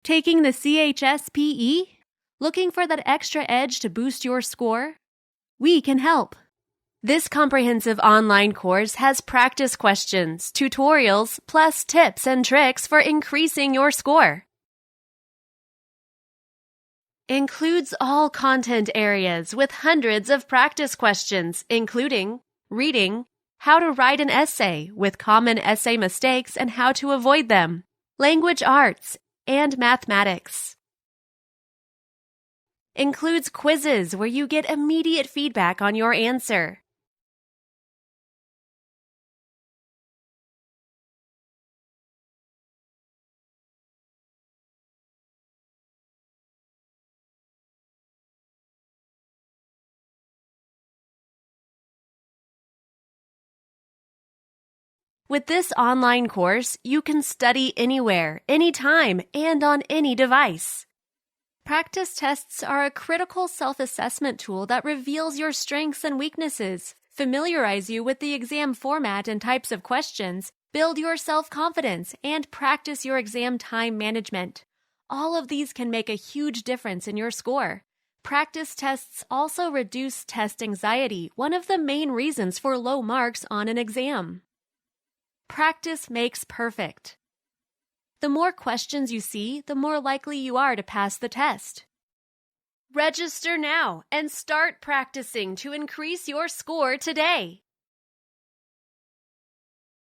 Taking the CHSPE? Looking for that extra edge to boost your score? We can help. This comprehensive online course has practice questions, tutorials, plus tips and tricks for increasing your score. Includes all content areas with hundreds of practice questions, including reading, how to write an essay with common essay mistakes and how to avoid them, language arts, and mathematics. Includes quizzes where you get immediate feedback on your answer. With this online course, you can study anywhere, anytime, and on any device. Practice tests are a critical self-assessment tool that reveals your strengths and weaknesses, familiarize you with the exam format and types of questions, build your self-confidence, and practice your exam time management. All of these can make a huge difference in your score. Practice tests also reduce test anxiety, one of the main reasons for low marks on an exam. Practice makes perfect. The more questions you see, the more likely you are to pass the test. Register now and start practicing to increase your score today.